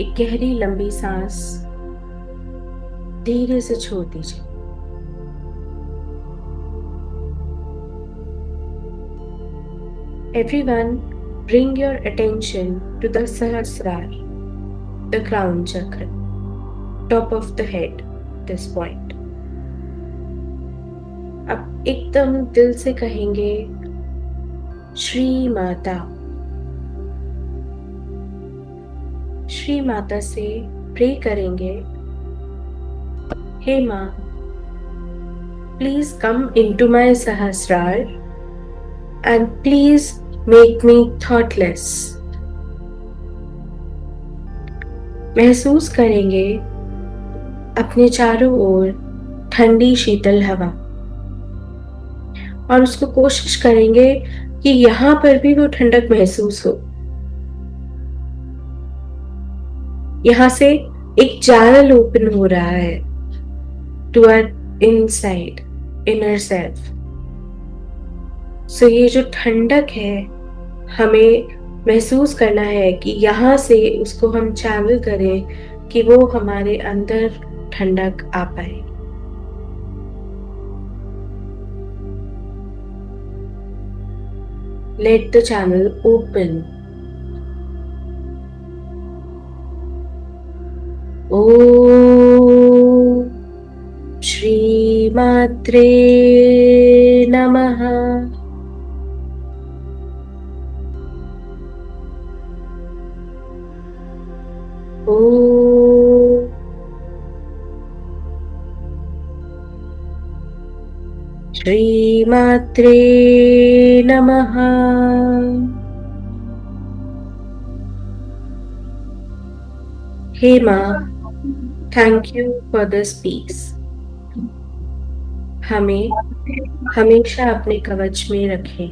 एक गहरी लंबी सांस धीरे से छोड़ दीजिए। Everyone, bring your attention to the Sahasrara, the crown chakra, top of the head, this point. अब एकदम दिल से कहेंगे श्री माता। श्री माता से प्रे करेंगे, हे माँ, please come into my Sahasrara and please make me thoughtless. महसूस करेंगे अपने चारों ओर ठंडी शीतल हवा और उसको कोशिश करेंगे कि यहां पर भी वो ठंडक महसूस हो। यहां से एक चैनल ओपन हो रहा है to our inside, inner self. So ये जो ठंडक है हमें महसूस करना है कि यहाँ से उसको हम चैनल करें कि वो हमारे अंदर ठंडक आ पाए। Let the channel open. ओम श्री मात्रे नमः। ओम श्री मात्रे नमः। हे माँ, thank you for this peace. हमें हमेशा अपने कवच में रखें।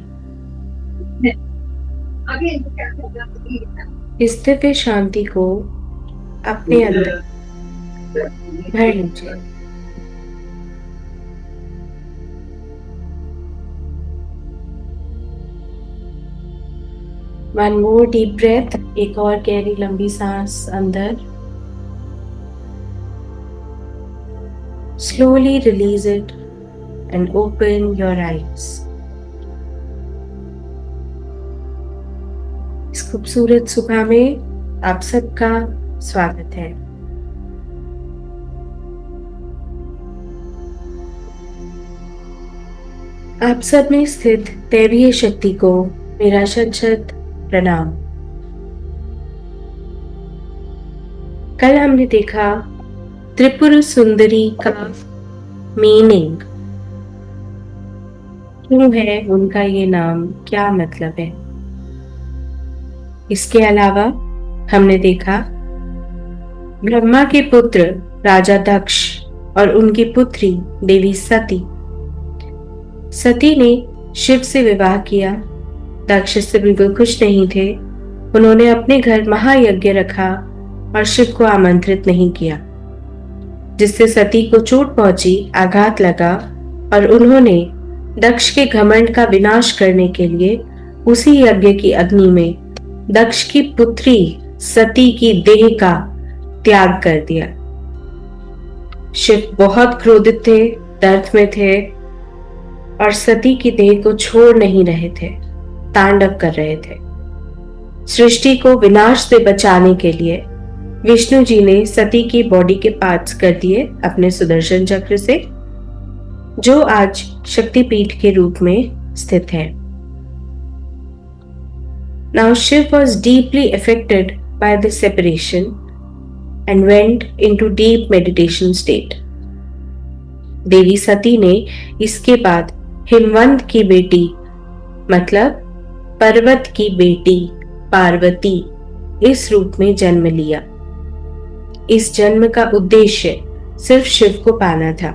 इस दिव्य शांति को अपने अंदर भर लीजिए। वन मोर डीप ब्रेथ, एक और गहरी लंबी सांस अंदर। Slowly release it and open your eyes. इस खूबसूरत सुबह में आप सबका स्वागत है। आप सब में स्थित दैवीय शक्ति को मेरा शत-शत प्रणाम। कल हमने देखा त्रिपुर सुंदरी का मीनिंग, क्यों है उनका ये नाम, क्या मतलब है। इसके अलावा हमने देखा ब्रह्मा के पुत्र राजा दक्ष और उनकी पुत्री देवी सती। सती ने शिव से विवाह किया। दक्ष इससे बिल्कुल खुश नहीं थे। उन्होंने अपने घर महायज्ञ रखा और शिव को आमंत्रित नहीं किया, जिससे सती को चोट पहुंची, आघात लगा और उन्होंने दक्ष के घमंड का विनाश करने के लिए उसी यज्ञ की अग्नि में दक्ष की पुत्री सती की देह का त्याग कर दिया। शिव बहुत क्रोधित थे, दर्द में थे और सती की देह को छोड़ नहीं रहे थे, तांडव कर रहे थे। सृष्टि को विनाश से बचाने के लिए विष्णु जी ने सती की बॉडी के पार्ट्स कर दिए अपने सुदर्शन चक्र से, जो आज शक्तिपीठ के रूप में स्थित है। Now Shiv was deeply affected by this separation and went into deep meditation state. देवी सती ने इसके बाद हिमवंत की बेटी, मतलब पर्वत की बेटी पार्वती, इस रूप में जन्म लिया। इस जन्म का उद्देश्य सिर्फ शिव को पाना था।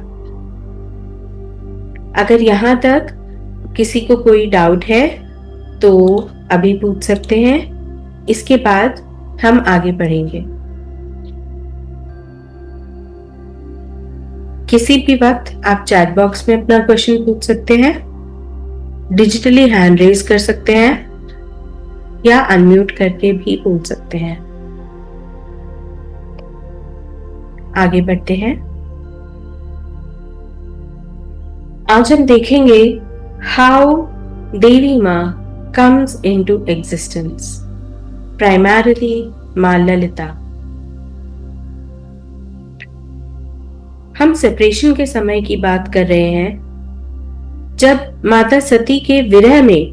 अगर यहां तक किसी को कोई डाउट है तो अभी पूछ सकते हैं, इसके बाद हम आगे बढ़ेंगे। किसी भी वक्त आप चैट बॉक्स में अपना क्वेश्चन पूछ सकते हैं, डिजिटली हैंड रेज कर सकते हैं, या अनम्यूट करके भी पूछ सकते हैं। आगे बढ़ते हैं। आज हम देखेंगे हाउ देवी माँ comes into existence, primarily माँ ललिता। हम सेपरेशन के समय की बात कर रहे हैं, जब माता सती के विरह में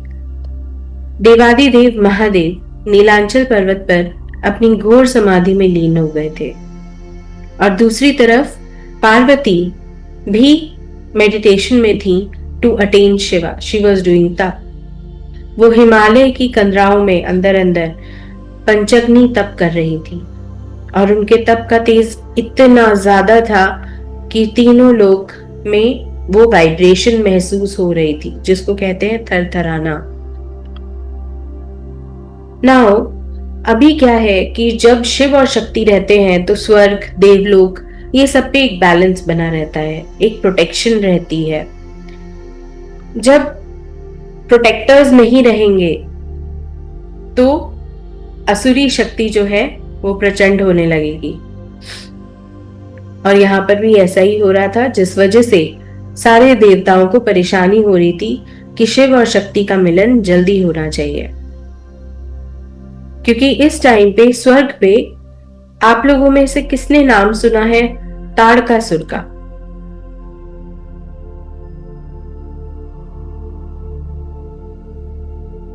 देवादिदेव महादेव नीलांचल पर्वत पर अपनी घोर समाधि में लीन हो गए थे और दूसरी तरफ पार्वती भी मेडिटेशन में थी to attain Shiva. She was doing तप। वो हिमालय की कंदराओं में अंदर अंदर पंचग्नि तप कर रही थी और उनके तप का तेज इतना ज्यादा था कि तीनों लोक में वो वाइब्रेशन महसूस हो रही थी, जिसको कहते हैं थरथराना। नाउ अभी क्या है कि जब शिव और शक्ति रहते हैं तो स्वर्ग, देवलोक, ये सब पे एक बैलेंस बना रहता है, एक प्रोटेक्शन रहती है। जब प्रोटेक्टर्स नहीं रहेंगे तो असुरी शक्ति जो है वो प्रचंड होने लगेगी। और यहाँ पर भी ऐसा ही हो रहा था, जिस वजह से सारे देवताओं को परेशानी हो रही थी कि शिव और शक्ति का मिलन जल्दी होना चाहिए। क्योंकि इस टाइम पे स्वर्ग पे आप लोगों में से किसने नाम सुना है ताड़कासुर का?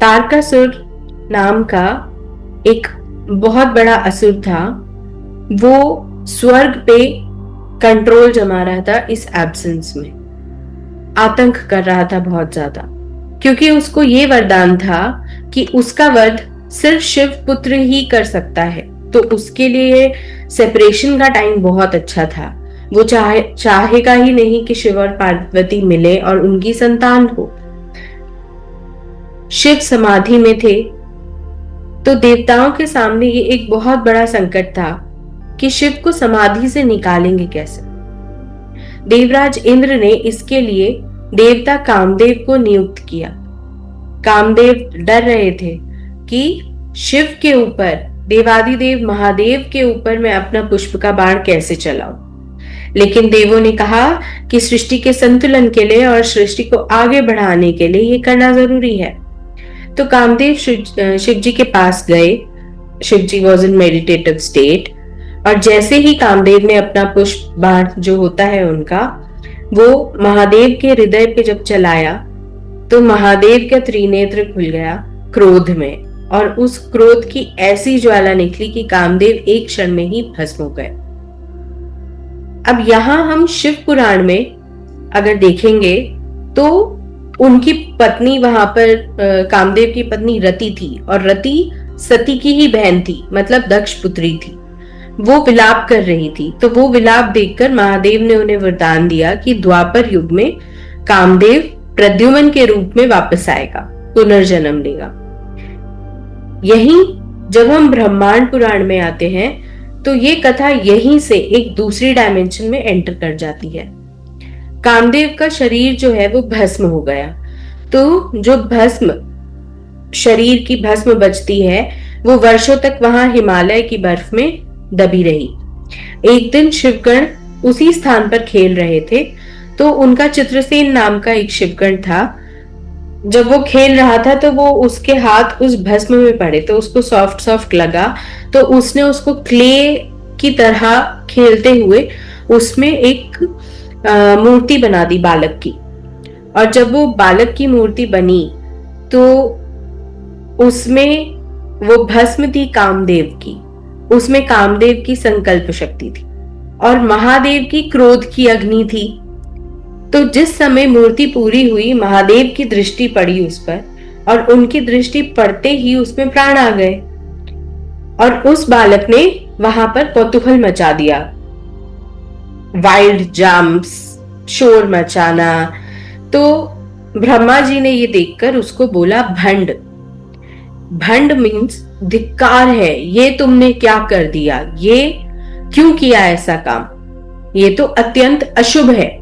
ताड़कासुर नाम का एक बहुत बड़ा असुर था। वो स्वर्ग पे कंट्रोल जमा रहा था इस एब्सेंस में, आतंक कर रहा था बहुत ज्यादा, क्योंकि उसको ये वरदान था कि उसका वध सिर्फ शिव पुत्र ही कर सकता है। तो उसके लिए सेपरेशन का टाइम बहुत अच्छा था। वो चाहेगा ही नहीं कि शिव और पार्वती मिले और उनकी संतान हो। शिव समाधि में थे तो देवताओं के सामने ये एक बहुत बड़ा संकट था कि शिव को समाधि से निकालेंगे कैसे। देवराज इंद्र ने इसके लिए देवता कामदेव को नियुक्त किया। कामदेव डर रहे थे कि शिव के ऊपर, देवादिदेव महादेव के ऊपर मैं अपना पुष्प का बाण कैसे चलाऊं। लेकिन देवों ने कहा कि सृष्टि के संतुलन के लिए और सृष्टि को आगे बढ़ाने के लिए ये करना जरूरी है। तो कामदेव शिव जी के पास गए। शिव जी वॉज इन मेडिटेटिव स्टेट और जैसे ही कामदेव ने अपना पुष्प बाण जो होता है उनका, वो महादेव के हृदय पे जब चलाया तो महादेव का त्रिनेत्र खुल गया क्रोध में, और उस क्रोध की ऐसी ज्वाला निकली कि कामदेव एक क्षण में ही भस्म हो गए। अब यहां हम शिव पुराण में अगर देखेंगे तो उनकी पत्नी वहां पर कामदेव की पत्नी रति थी और रति सती की ही बहन थी, मतलब दक्ष पुत्री थी। वो विलाप कर रही थी। तो वो विलाप देखकर महादेव ने उन्हें वरदान दिया कि द्वापर युग में कामदेव प्रद्युम्न के रूप में वापस आएगा, पुनर्जन्म लेगा। यहीं जब हम ब्रह्मांड पुराण में आते हैं तो ये कथा यहीं से एक दूसरी डायमेंशन में एंटर कर जाती है। कामदेव का शरीर जो है वो भस्म हो गया। तो जो भस्म, शरीर की भस्म बचती है, वो वर्षों तक वहां हिमालय की बर्फ में दबी रही। एक दिन शिवगण उसी स्थान पर खेल रहे थे तो उनका चित्रसेन नाम का एक शिवगण था। जब वो खेल रहा था तो वो उसके हाथ उस भस्म में पड़े तो उसको सॉफ्ट सॉफ्ट लगा, तो उसने उसको क्ले की तरह खेलते हुए उसमें एक मूर्ति बना दी बालक की। और जब वो बालक की मूर्ति बनी तो उसमें वो भस्म थी कामदेव की, उसमें कामदेव की संकल्प शक्ति थी और महादेव की क्रोध की अग्नि थी। तो जिस समय मूर्ति पूरी हुई, महादेव की दृष्टि पड़ी उस पर और उनकी दृष्टि पड़ते ही उसमें प्राण आ गए और उस बालक ने वहां पर कौतूहल मचा दिया। वाइल्ड जंप्स, शोर मचाना। तो ब्रह्मा जी ने ये देखकर उसको बोला भंड। भंड मीन्स धिक्कार है, ये तुमने क्या कर दिया, ये क्यों किया ऐसा काम, ये तो अत्यंत अशुभ है।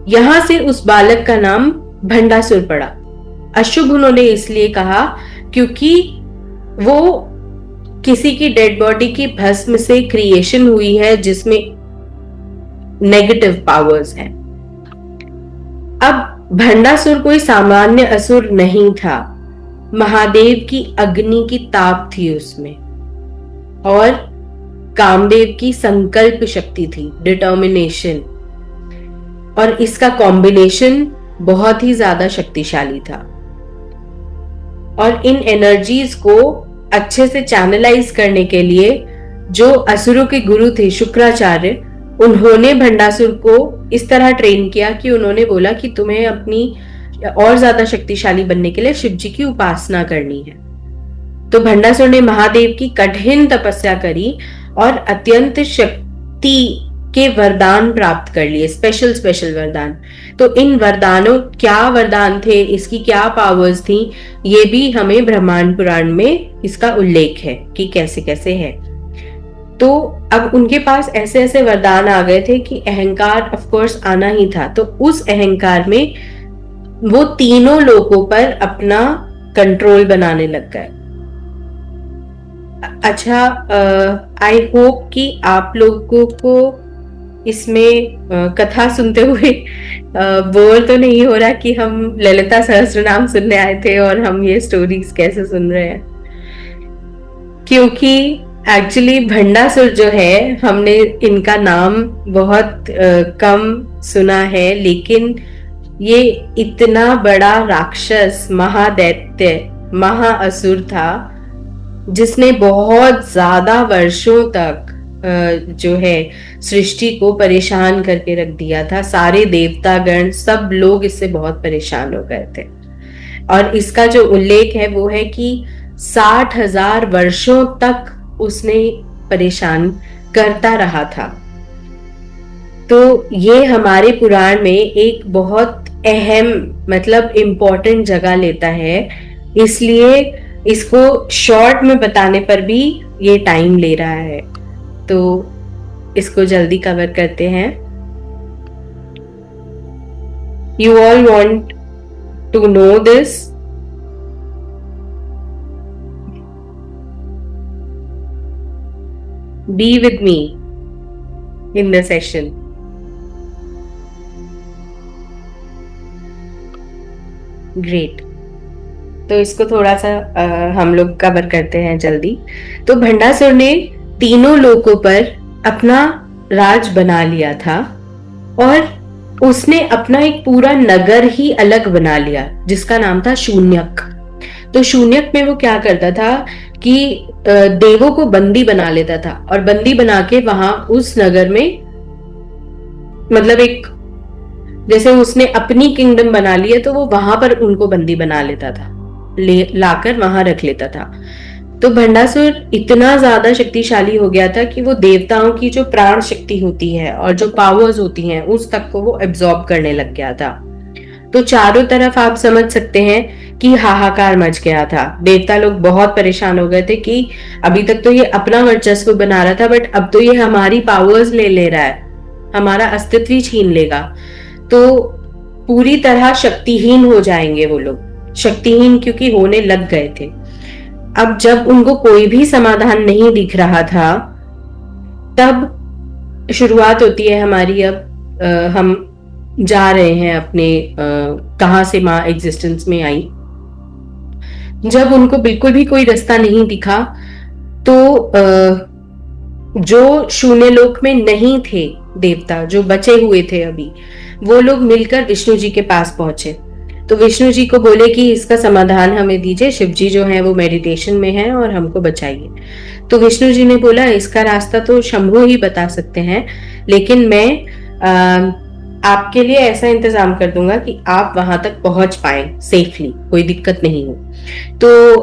यहां से उस बालक का नाम भंडासुर पड़ा। अशुभ उन्होंने इसलिए कहा क्योंकि वो किसी की डेड बॉडी की भस्म से क्रिएशन हुई है जिसमें नेगेटिव पावर्स हैं। अब भंडासुर कोई सामान्य असुर नहीं था, महादेव की अग्नि की ताप थी उसमें, और कामदेव की संकल्प शक्ति थी, डिटर्मिनेशन, और इसका कॉम्बिनेशन बहुत ही ज्यादा शक्तिशाली था। और इन एनर्जीज को अच्छे से चैनलाइज करने के लिए जो असुरों के गुरु थे शुक्राचार्य, उन्होंने भंडासुर को इस तरह ट्रेन किया कि उन्होंने बोला कि तुम्हें अपनी और ज्यादा शक्तिशाली बनने के लिए शिव जी की उपासना करनी है। तो भंडासुर ने महादेव की कठिन तपस्या करी और अत्यंत शक्ति के वरदान प्राप्त कर लिए, स्पेशल वरदान। तो इन वरदानों, क्या वरदान थे, इसकी क्या पावर्स थी, ये भी हमें ब्रह्मांड पुराण में इसका उल्लेख है कि कैसे कैसे है। तो अब उनके पास ऐसे ऐसे वरदान आ गए थे कि अहंकार ऑफ कोर्स आना ही था। तो उस अहंकार में वो तीनों लोगों पर अपना कंट्रोल बनाने लग गए। अच्छा, आई होप कि आप लोगों को इसमें कथा सुनते हुए बोर तो नहीं हो रहा कि हम ललिता सहस्त्रनाम सुनने आए थे और हम ये स्टोरीज कैसे सुन रहे हैं। क्योंकि एक्चुअली भंडासुर जो है, हमने इनका नाम बहुत कम सुना है, लेकिन ये इतना बड़ा राक्षस, महादैत्य, महाअसुर था जिसने बहुत ज्यादा वर्षों तक जो है सृष्टि को परेशान करके रख दिया था। सारे देवतागण, सब लोग इससे बहुत परेशान हो गए थे। और इसका जो उल्लेख है वो है कि 60,000 वर्षों तक उसने परेशान करता रहा था। तो ये हमारे पुराण में एक बहुत अहम, मतलब इम्पोर्टेंट जगह लेता है, इसलिए इसको शॉर्ट में बताने पर भी ये टाइम ले रहा है। तो इसको जल्दी कवर करते हैं। You all want to know this? Be with me in the session. Great. तो इसको थोड़ा सा हम लोग कवर करते हैं जल्दी। तो भंडासुर ने तीनों लोगों पर अपना राज बना लिया था और उसने अपना एक पूरा नगर ही अलग बना लिया जिसका नाम था शून्यक। तो शून्यक में वो क्या करता था कि देवों को बंदी बना लेता था और बंदी बना के वहां उस नगर में, मतलब एक जैसे उसने अपनी किंगडम बना ली है तो वो वहां पर उनको बंदी बना लेता था, लाकर वहां रख लेता था। तो भंडासुर इतना ज्यादा शक्तिशाली हो गया था कि वो देवताओं की जो प्राण शक्ति होती है और जो पावर्स होती हैं उस तक को वो एब्जॉर्ब करने लग गया था। तो चारों तरफ आप समझ सकते हैं कि हाहाकार मच गया था। देवता लोग बहुत परेशान हो गए थे कि अभी तक तो ये अपना वर्चस्व बना रहा था, बट अब तो ये हमारी पावर्स ले रहा है, हमारा अस्तित्व ही छीन लेगा। तो पूरी तरह शक्तिहीन हो जाएंगे वो लोग, शक्तिहीन क्योंकि होने लग गए थे। अब जब उनको कोई भी समाधान नहीं दिख रहा था, तब शुरुआत होती है हमारी। अब हम जा रहे हैं अपने कहां से माँ एग्जिस्टेंस में आई। जब उनको बिल्कुल भी कोई रास्ता नहीं दिखा, तो जो शून्य लोक में नहीं थे देवता, जो बचे हुए थे अभी, वो लोग मिलकर विष्णु जी के पास पहुंचे। तो विष्णु जी को बोले कि इसका समाधान हमें दीजिए, शिव जी जो है वो मेडिटेशन में है और हमको बचाइए। तो विष्णु जी ने बोला इसका रास्ता तो शंभु ही बता सकते हैं, लेकिन मैं आपके लिए ऐसा इंतजाम कर दूंगा कि आप वहां तक पहुंच पाए सेफली, कोई दिक्कत नहीं हो। तो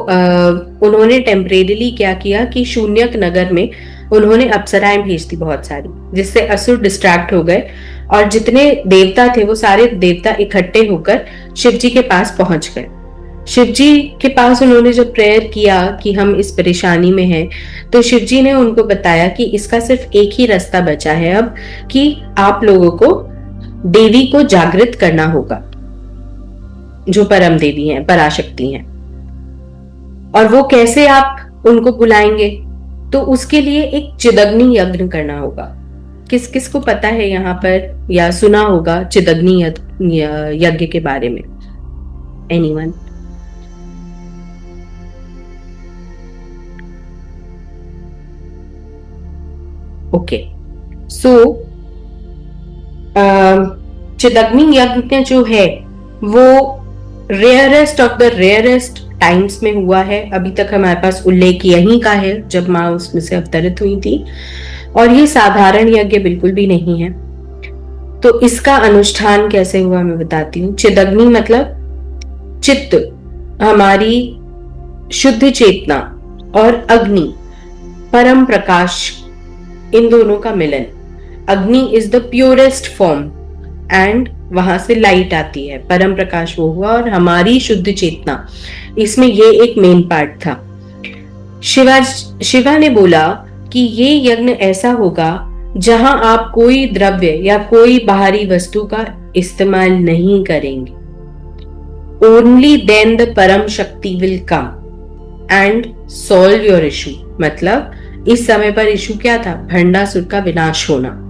उन्होंने टेम्परेरीली क्या किया कि शून्यक नगर में उन्होंने अप्सराएं भेज दी बहुत सारी, जिससे असुर डिस्ट्रैक्ट हो गए और जितने देवता थे वो सारे देवता इकट्ठे होकर शिव जी के पास पहुंच गए। शिव जी के पास उन्होंने जब प्रेयर किया कि हम इस परेशानी में हैं, तो शिव जी ने उनको बताया कि इसका सिर्फ एक ही रास्ता बचा है अब, कि आप लोगों को देवी को जागृत करना होगा, जो परम देवी हैं, पराशक्ति हैं। और वो कैसे आप उनको बुलाएंगे? तो उसके लिए एक चिदग्नि यज्ञ करना होगा। किस किस को पता है यहाँ पर या सुना होगा चिदग्नि यज्ञ के बारे में? एनीवन? ओके, सो चिदग्नि यज्ञ जो है वो rarest of the rarest times में हुआ है। अभी तक हमारे पास उल्लेख यहीं का है जब माँ उसमें से अवतरित हुई थी, और ये साधारण यज्ञ बिल्कुल भी नहीं है। तो इसका अनुष्ठान कैसे हुआ मैं बताती हूँ। चिदग्नि मतलब चित्त, हमारी शुद्ध चेतना, और अग्नि परम प्रकाश, इन दोनों का मिलन। अग्नि is the purest form and वहां से लाइट आती है, परम प्रकाश वो हुआ, और हमारी शुद्ध चेतना, इसमें ये एक मेन पार्ट था। शिवा ने बोला कि ये यज्ञ ऐसा होगा जहां आप कोई द्रव्य या कोई बाहरी वस्तु का इस्तेमाल नहीं करेंगे। ओनली देन द परम शक्ति will come and solve your issue. मतलब इस समय पर इशू क्या था? भंडासुर का विनाश होना।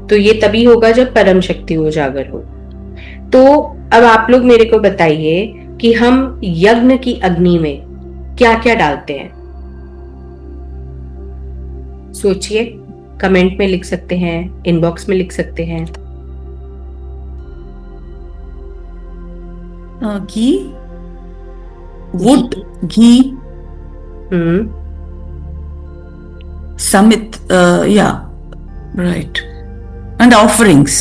तो ये तभी होगा जब परम शक्ति उजागर हो। तो अब आप लोग मेरे को बताइए कि हम यज्ञ की अग्नि में क्या क्या डालते हैं? सोचिए, कमेंट में लिख सकते हैं, इनबॉक्स में लिख सकते हैं। घी, वुड, घी, समित, या राइट, एंड ऑफरिंग्स।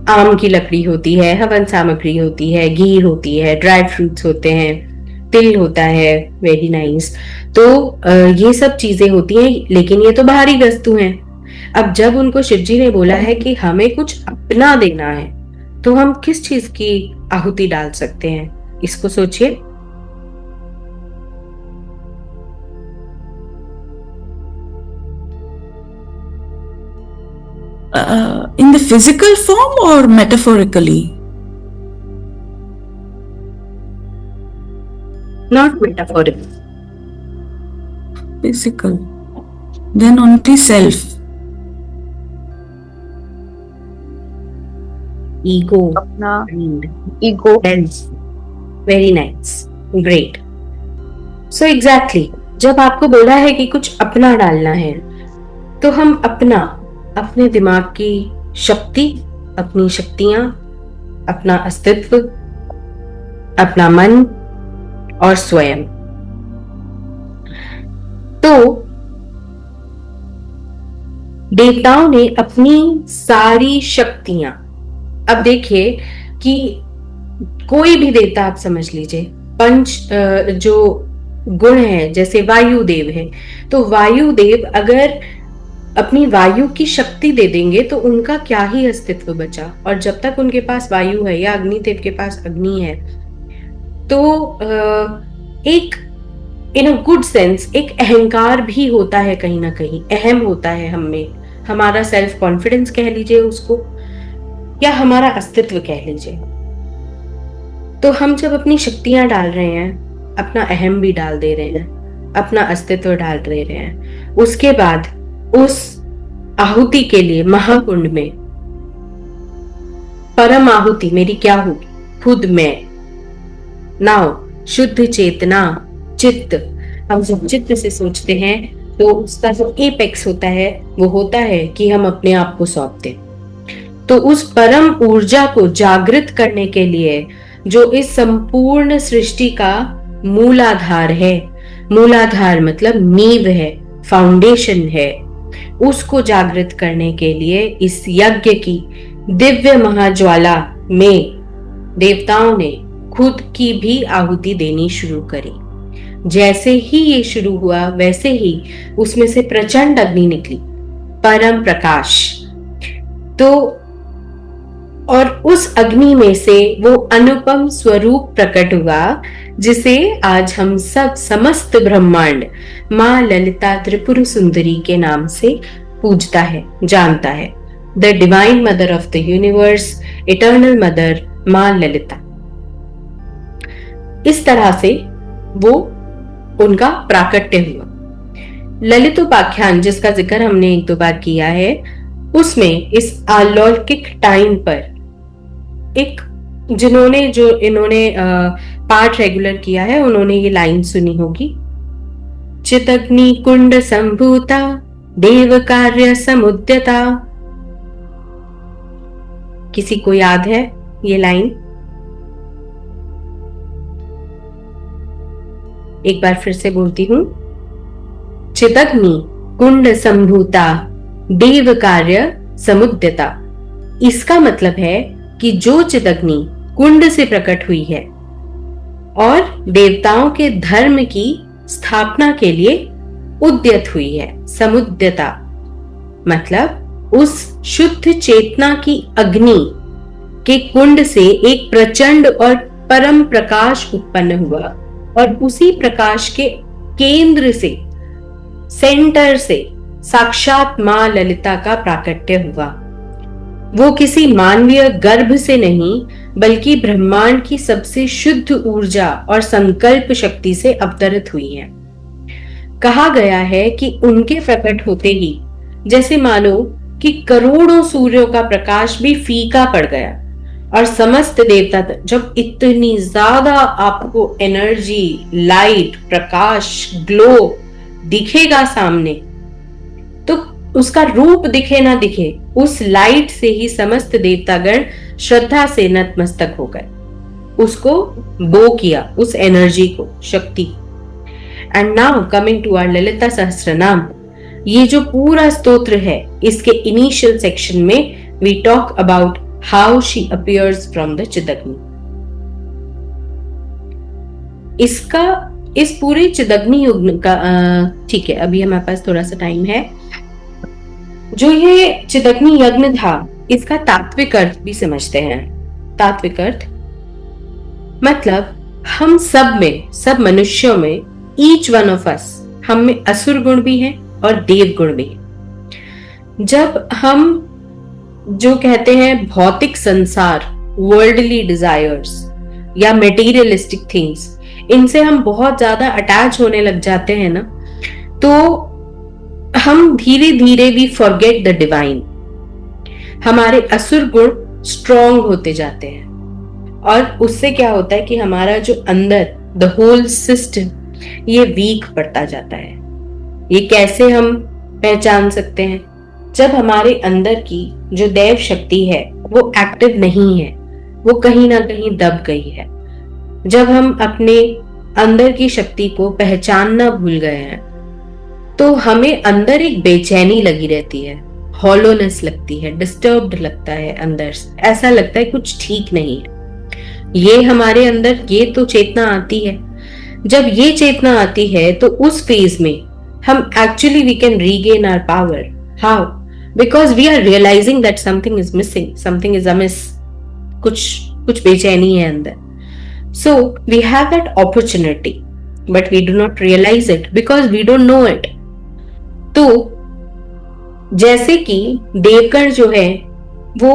आम की लकड़ी होती है, हवन सामग्री होती है, घी होती है, ड्राई फ्रूट्स होते हैं, तिल होता है, वेरी नाइस। तो ये सब चीजें होती हैं, लेकिन ये तो बाहरी वस्तु हैं। अब जब उनको शिवजी ने बोला है कि हमें कुछ अपना देना है, तो हम किस चीज की आहुति डाल सकते हैं? इसको सोचिए। In the physical form or metaphorically? Not metaphorical. Physical. Then only self. Ego. Ego. Very nice. Great. So exactly, जब आपको बोला है कि कुछ अपना डालना है, तो हम अपने दिमाग की शक्ति, अपनी शक्तियां, अपना अस्तित्व, अपना मन और स्वयं। तो देवताओं ने अपनी सारी शक्तियां, अब देखिए कि कोई भी देवता आप समझ लीजिए, जो गुण है, जैसे वायु देव है, तो वायु देव अगर अपनी वायु की शक्ति दे देंगे तो उनका क्या ही अस्तित्व बचा। और जब तक उनके पास वायु है या अग्निदेव के पास अग्नि है, तो एक इन अ गुड सेंस एक अहंकार भी होता है, कहीं ना कहीं अहम होता है हम में, हमारा सेल्फ कॉन्फिडेंस कह लीजिए उसको, या हमारा अस्तित्व कह लीजिए। तो हम जब अपनी शक्तियां डाल रहे हैं, अपना अहम भी डाल दे रहे हैं, अपना अस्तित्व डाल दे रहे हैं, उसके बाद उस आहुति के लिए महाकुंड में परम आहुति मेरी क्या होगी? खुद मैं। नाउ शुद्ध चेतना, चित्त, हम जब चित्त से सोचते हैं तो उसका जो एपेक्स होता है वो होता है कि हम अपने आप को सौंप दें। तो उस परम ऊर्जा को जागृत करने के लिए, जो इस संपूर्ण सृष्टि का मूलाधार है, मूलाधार मतलब नींव है, फाउंडेशन है, उसको जागृत करने के लिए इस यज्ञ की दिव्य महाज्वाला में देवताओं ने खुद की भी आहुति देनी शुरू करी। जैसे ही ये शुरू हुआ, वैसे ही उसमें से प्रचंड अग्नि निकली, परम प्रकाश। तो और उस अग्नि में से वो अनुपम स्वरूप प्रकट हुआ, जिसे आज हम सब समस्त ब्रह्मांड माँ ललिता त्रिपुर सुंदरी के नाम से पूजता है, जानता है। The divine mother of the universe, eternal mother माँ ललिता। इस तरह से वो उनका प्राकट्य हुआ। ललितोपाख्यान जिसका जिक्र हमने एक दो बार किया है, उसमें इस अलौकिक टाइम पर एक इन्होंने पाठ रेगुलर किया है, उन्होंने ये लाइन सुनी होगी, चितग्नि कुंड संभूता देव कार्य समुद्यता। किसी को याद है ये लाइन? एक बार फिर से बोलती हूं, चितग्नि कुंड संभूता देव कार्य समुद्यता। इसका मतलब है कि जो चितग्नि कुंड से प्रकट हुई है और देवताओं के धर्म की स्थापना के लिए उद्यत हुई है। समुद्यता मतलब उस शुद्ध चेतना की अग्नि के कुंड से एक प्रचंड और परम प्रकाश उत्पन्न हुआ और उसी प्रकाश के केंद्र से, सेंटर से साक्षात मां ललिता का प्राकट्य हुआ। वो किसी मानवीय गर्भ से नहीं बल्कि ब्रह्मांड की सबसे शुद्ध ऊर्जा और संकल्प शक्ति से अवतरित हुई है। कहा गया है कि उनके प्रकट होते ही जैसे मानो कि करोड़ों सूर्यों का प्रकाश भी फीका पड़ गया और समस्त देवता जब इतनी ज्यादा आपको एनर्जी, लाइट, प्रकाश, ग्लो दिखेगा सामने, तो उसका रूप दिखे ना दिखे, उस लाइट से ही समस्त देवतागण श्रद्धा से नतमस्तक हो गए, उसको बो किया, उस एनर्जी को, शक्ति। And now coming to our Lalita Sahasranama, ये जो पूरा स्तोत्र है, इसके इनिशियल सेक्शन में we talk about how she appears from the chidagni. इस पूरे चिदग्नि युग का ठीक है, अभी हमारे पास थोड़ा सा टाइम है। जो ये चिदग्नि यज्ञ था, इसका तात्विक अर्थ भी समझते हैं। तात्विक अर्थ मतलब हम सब में, सब मनुष्यों में, ईच वन ऑफ अस, हम में असुर गुण भी है और देव गुण भी है। जब हम जो कहते हैं भौतिक संसार, वर्ल्डली डिजायर्स या मेटीरियलिस्टिक थिंग्स, इनसे हम बहुत ज्यादा अटैच होने लग जाते हैं ना, तो हम धीरे धीरे वी फॉरगेट द डिवाइन। हमारे असुर गुण स्ट्रॉन्ग होते जाते हैं और उससे क्या होता है कि हमारा जो अंदर द होल सिस्टम ये वीक पड़ता जाता है। ये कैसे हम पहचान सकते हैं? जब हमारे अंदर की जो दैव शक्ति है वो एक्टिव नहीं है, वो कहीं ना कहीं दब गई है। जब हम अपने अंदर की शक्ति को पहचानना भूल गए हैं, तो हमें अंदर एक बेचैनी लगी रहती है, हॉलोनेस लगती है, डिस्टर्ब्ड लगता है, अंदर ऐसा लगता है कुछ ठीक नहीं है। ये हमारे अंदर ये तो चेतना आती है। जब ये चेतना आती है तो उस फेज में हम actually we can regain our power. How? Because we are realising that something is missing, something is amiss, कुछ बेचैनी है अंदर। So we have that opportunity but we do not realise it because we don't know it. तो जैसे कि देवगण जो है वो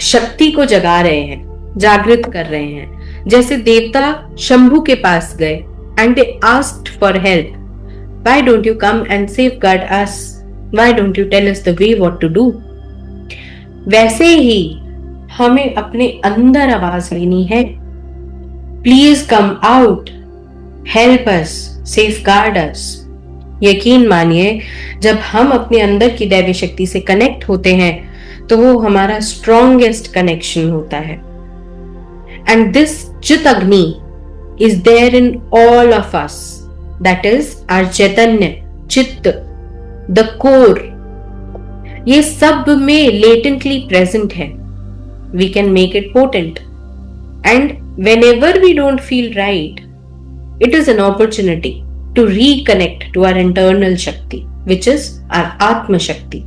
शक्ति को जगा रहे हैं, जागृत कर रहे हैं। जैसे देवता शंभु के पास गए and they asked for help, why don't you come and safeguard us, why don't you tell us the way what to do. वैसे ही हमें अपने अंदर आवाज लेनी है, please come out, help us, safeguard us. यकीन मानिए, जब हम अपने अंदर की दैवी शक्ति से कनेक्ट होते हैं तो वो हमारा स्ट्रॉन्गेस्ट कनेक्शन होता है। And this chit agni is there in all of us, that is our chaitanya, chitta, the core. ये सब में लेटेंटली प्रेजेंट है। We can make it potent and whenever we don't feel right, it is an opportunity to reconnect to our internal Shakti, which is our Atma Shakti.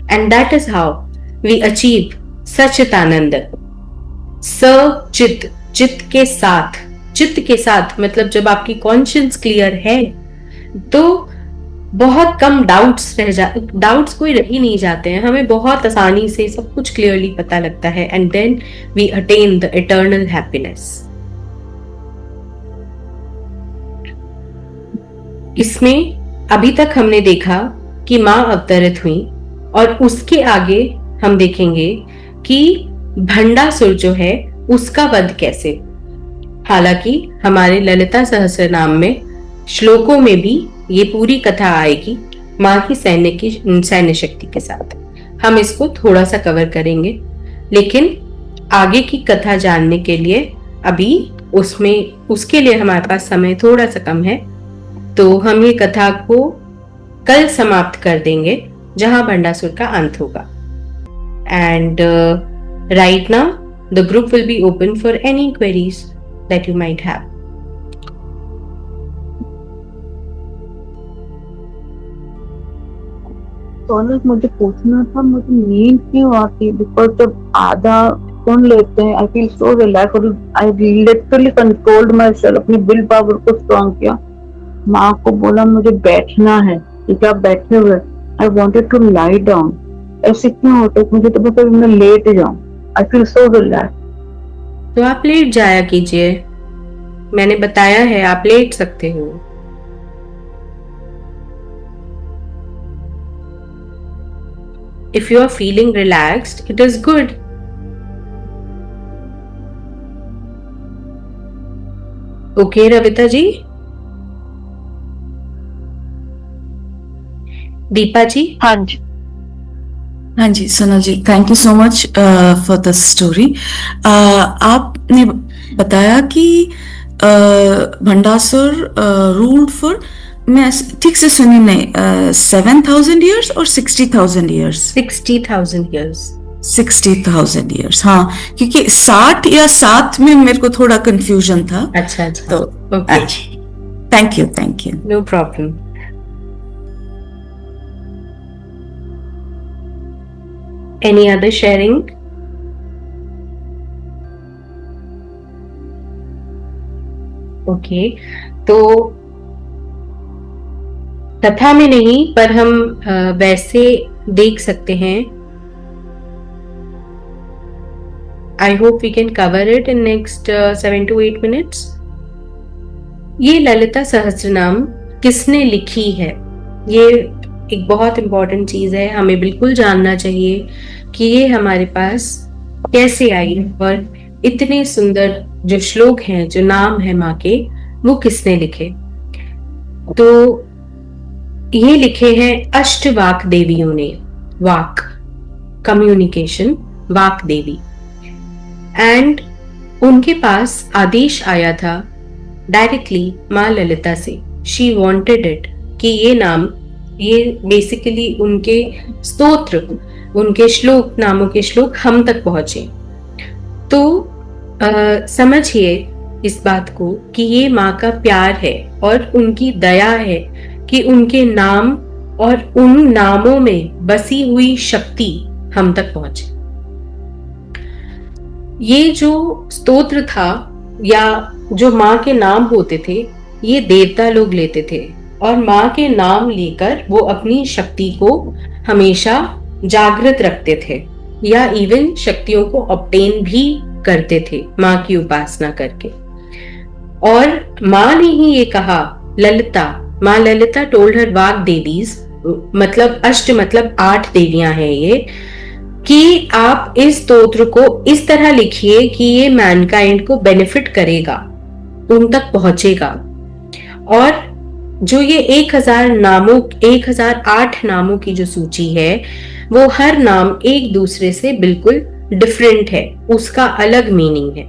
And that is how we achieve Sachitananda. Sa-chit, चित्त के साथ, चित्त के साथ मतलब जब आपकी conscience clear है तो बहुत कम डाउट्स कोई रह ही नहीं जाते हैं। हमें बहुत आसानी से सब कुछ क्लियरली पता लगता है and then we attain the eternal happiness. इसमें अभी तक हमने देखा कि मां अवतरित हुई और उसके आगे हम देखेंगे कि भंडासुर जो है उसका वध कैसे। हालांकि हमारे ललिता सहस्त्रनाम में श्लोकों में भी ये पूरी कथा आएगी मां की सैन्य शक्ति के साथ। हम इसको थोड़ा सा कवर करेंगे, लेकिन आगे की कथा जानने के लिए अभी उसके लिए हमारे पास समय थोड़ा सा कम है, तो हम ये कथा को कल समाप्त कर देंगे जहां भंडासुर का अंत होगा। And right now the group will be open for any queries that you might have. Sonal, मुझे पूछना था, मुझे नींद क्यों आती? बिकॉज जब आधा सुन लेते हैं आई फील सो रिलैक्स और I literally controlled my self, अपनी विल पावर को स्ट्रॉन्ग किया। माँ को बोला मुझे बैठना है, क्योंकि आप बैठे हुए, I wanted to lie down. ऐसे क्यों होता है? मुझे तो पता मैं लेट जाऊं। I feel so relax. तो आप लेट जाया कीजिए, मैंने बताया है आप लेट सकते हो। If you are feeling relaxed, it is good. Okay, Ravita जी। दीपा जी। हाँ जी, हाँ जी Sonal ji, thank you so much for the story. आपने बताया कि भंडासुर रूल्ड फॉर, मैं ठीक से सुनी नहीं, 7,000 ईयर्स और 60,000 ईयर्स? 60,000 years। 60,000 ईयर्स, हाँ, क्योंकि 60 या 7 में मेरे को थोड़ा कंफ्यूजन था। अच्छा अच्छा, तो okay, thank you. No problem. Any other sharing? Okay, तो कथा में नहीं पर हम वैसे देख सकते हैं। I hope we can cover it in next 7 to 8 minutes। ये ललिता सहस्त्रनाम किसने लिखी है, ये एक बहुत इंपॉर्टेंट चीज है, हमें बिल्कुल जानना चाहिए कि ये हमारे पास कैसे आई और इतने सुंदर जो श्लोक हैं, जो नाम है माँ के, वो किसने लिखे। तो ये लिखे हैं अष्टवाक देवियों ने। वाक, कम्युनिकेशन, वाक देवी। एंड उनके पास आदेश आया था डायरेक्टली माँ ललिता से। शी वॉन्टेड इट कि ये नाम, ये बेसिकली उनके स्तोत्र, उनके श्लोक, नामों के श्लोक हम तक पहुंचे। तो समझिए इस बात को कि ये माँ का प्यार है और उनकी दया है कि उनके नाम और उन नामों में बसी हुई शक्ति हम तक पहुंचे। ये जो स्तोत्र था या जो माँ के नाम होते थे, ये देवता लोग लेते थे और माँ के नाम लेकर वो अपनी शक्ति को हमेशा जागृत रखते थे या इवन शक्तियों को ऑब्टेन भी करते थे माँ की उपासना करके। और माँ ने ही ये कहा, ललिता, माँ ललिता टोल्ड हर वाक देवीज, मतलब अष्ट मतलब 8 देवियां हैं ये, कि आप इस स्तोत्र को इस तरह लिखिए कि ये मैनकाइंड को बेनिफिट करेगा, उन तक पहुंचेगा। और जो ये 1008 नामों की जो सूची है, वो हर नाम एक दूसरे से बिल्कुल डिफरेंट है, उसका अलग मीनिंग है।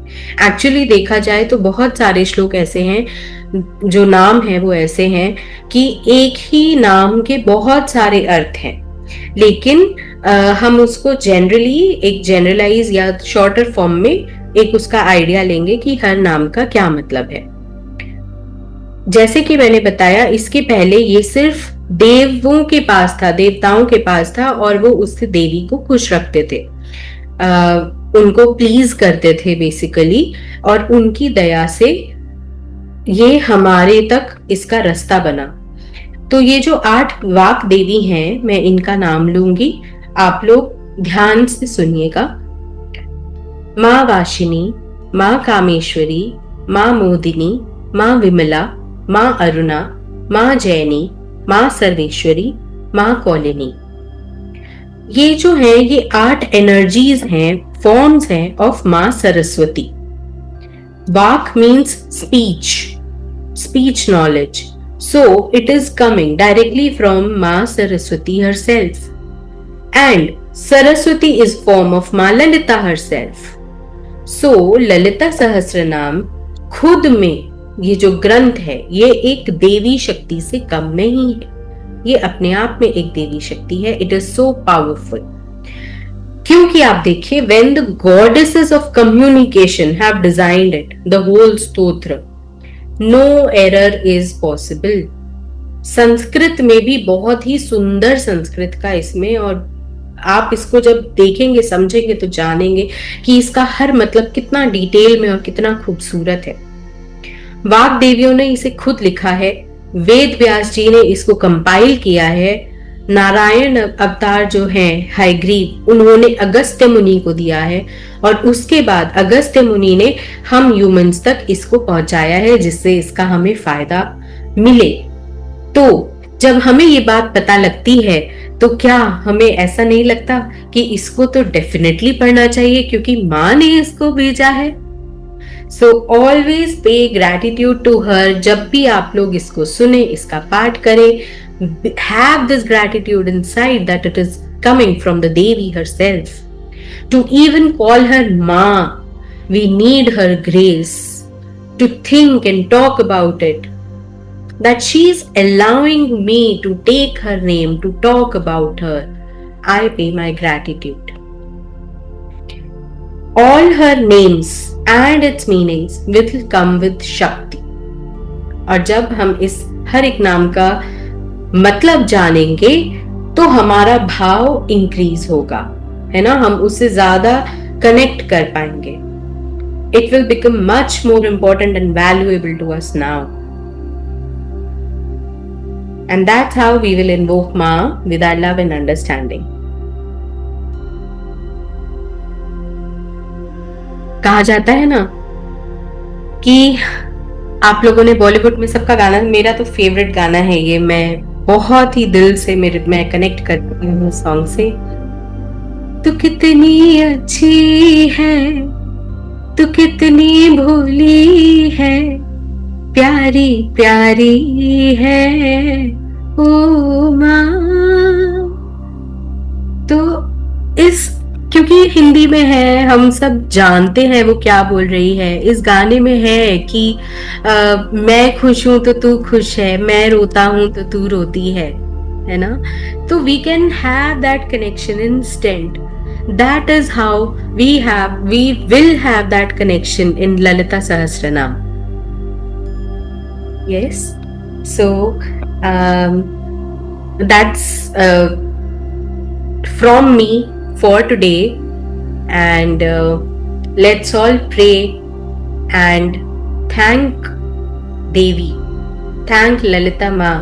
एक्चुअली देखा जाए तो बहुत सारे श्लोक ऐसे हैं, जो नाम है वो ऐसे हैं कि एक ही नाम के बहुत सारे अर्थ हैं, लेकिन हम उसको जनरली एक जनरलाइज या शॉर्टर फॉर्म में एक उसका आइडिया लेंगे कि हर नाम का क्या मतलब है। जैसे कि मैंने बताया, इसके पहले ये सिर्फ देवों के पास था, देवताओं के पास था, और वो उससे देवी को खुश रखते थे, उनको प्लीज करते थे बेसिकली, और उनकी दया से ये हमारे तक इसका रास्ता बना। तो ये जो 8 वाक देवी हैं, मैं इनका नाम लूंगी, आप लोग ध्यान से सुनिएगा। माँ वाशिनी, माँ कामेश्वरी, माँ मोदिनी, माँ विमला, माँ अरुणा, माँ जैनी, माँ सर्वेश्वरी, माँ कौलिनी। ये जो है ये 8 एनर्जीज हैं, फॉर्म्स हैं ऑफ माँ सरस्वती। वाक means speech knowledge. So it is coming directly from Ma Saraswati herself. And Saraswati is form of Ma Lalita herself. So Lalita Sahasranama खुद में ये जो ग्रंथ है ये एक देवी शक्ति से कम नहीं है, ये अपने आप में एक देवी शक्ति है। इट इज सो पावरफुल, क्योंकि आप देखिए when the goddesses of communication have designed it, the whole स्तोत्र, no error is possible। Sanskrit में भी बहुत ही सुंदर संस्कृत का इसमें, और आप इसको जब देखेंगे समझेंगे तो जानेंगे कि इसका हर मतलब कितना डिटेल में और कितना खूबसूरत है। वाग देवियों ने इसे खुद लिखा है, वेद व्यास जी ने इसको कंपाइल किया है, नारायण अवतार जो हैं हयग्रीव उन्होंने अगस्त्य मुनि को दिया है, और उसके बाद अगस्त्य मुनि ने हम ह्यूमंस तक इसको पहुंचाया है जिससे इसका हमें फायदा मिले। तो जब हमें ये बात पता लगती है तो क्या हमें ऐसा नहीं लगता कि इसको तो डेफिनेटली पढ़ना चाहिए क्योंकि माँ ने इसको भेजा है। So always pay gratitude to her. जब भी आप लोग इसको सुने, इसका पाठ करें, have this gratitude inside that it is coming from the Devi herself. To even call her Ma, we need her grace to think and talk about it. That she is allowing me to take her name, to talk about her. I pay my gratitude. All her names and its meanings will come with Shakti. और जब हम इस हर एक नाम का मतलब जानेंगे तो हमारा भाव इंक्रीज होगा, है ना, हम उससे ज्यादा कनेक्ट कर पाएंगे। It will become much more important and valuable to us now. And that's how we will invoke Ma with our love and understanding. कहा जाता है ना कि आप लोगों ने बॉलीवुड में सबका गाना, मेरा तो फेवरेट गाना है ये, मैं बहुत ही दिल से मैं कनेक्ट करती हूँ सॉन्ग से। तू कितनी अच्छी है, तू कितनी भोली है, प्यारी प्यारी है ओ माँ। तो इस, क्योंकि हिंदी में है, हम सब जानते हैं वो क्या बोल रही है। इस गाने में है कि मैं खुश हूं तो तू खुश है, मैं रोता हूं तो तू रोती है ना। तो we can have that connection instant. That is how we will have that connection in Lalita Sahasranama. Yes, so that's from me for today, and let's all pray and thank Devi, thank Lalita Ma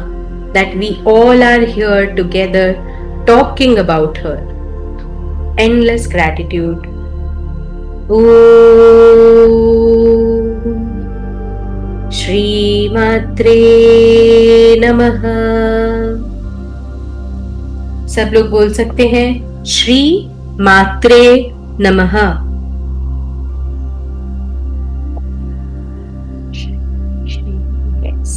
that we all are here together talking about her. Endless gratitude. श्रीमात्रे नमः। सब लोग बोल सकते हैं श्री मात्रे नमः। Yes.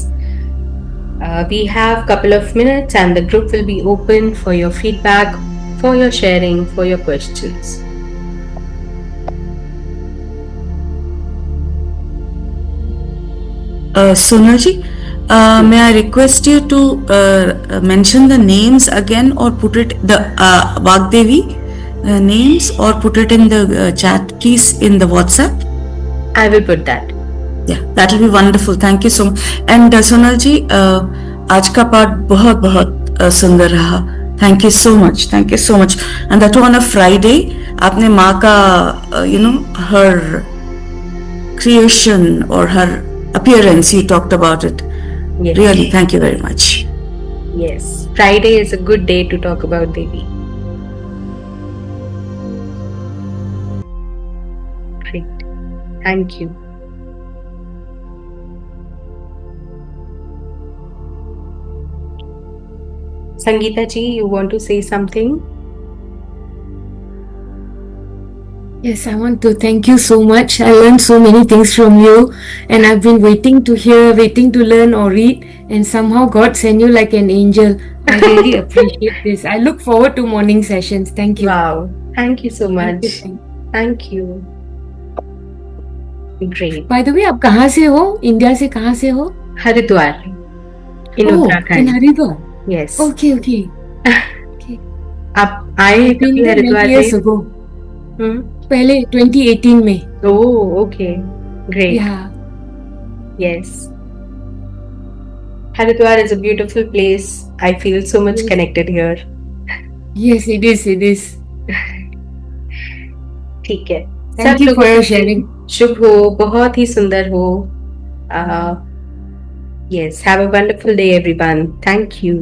We have couple of minutes and the group will be open for your feedback, for your sharing, for your questions. Sonal ji, may I request you to mention the names again or put it, the Vagdevi names, or put it in the chat please in the WhatsApp? I will put that. Yeah, that will be wonderful. Thank you so much. And Sonal ji, आज का पाठ बहुत बहुत सुंदर रहा. Thank you so much. Thank you so much. And that on a Friday, आपने माँ का her creation or her appearance, you talked about it. Yes. Really, thank you very much. Yes, Friday is a good day to talk about Devi. Great. Thank you. Sangeeta ji, you want to say something? Yes, I want to thank you so much. I learned so many things from you, and I've been waiting to hear, waiting to learn or read, and somehow God sent you like an angel. I really appreciate this. I look forward to morning sessions. Thank you. Wow. Thank you so Thank you, much. thank you. Thank you. Great. By the way, आप कहाँ से हो? India से कहाँ से हो? Haridwar in Oh, in Uttarakhand. Haridwar. Yes. Okay, okay. आप आए I've been कभी there many हरिद्वार years में? ago. Hmm? पहले 2018 में. Oh, okay. Great. Yeah. Yes. Haridwar is a beautiful place. I feel so much Yes. connected here. Yes, it is. It is. ठीक है. Thank you for your sharing. शुभ हो, बहुत ही सुंदर हो. Yes, have a wonderful day everyone. Thank you.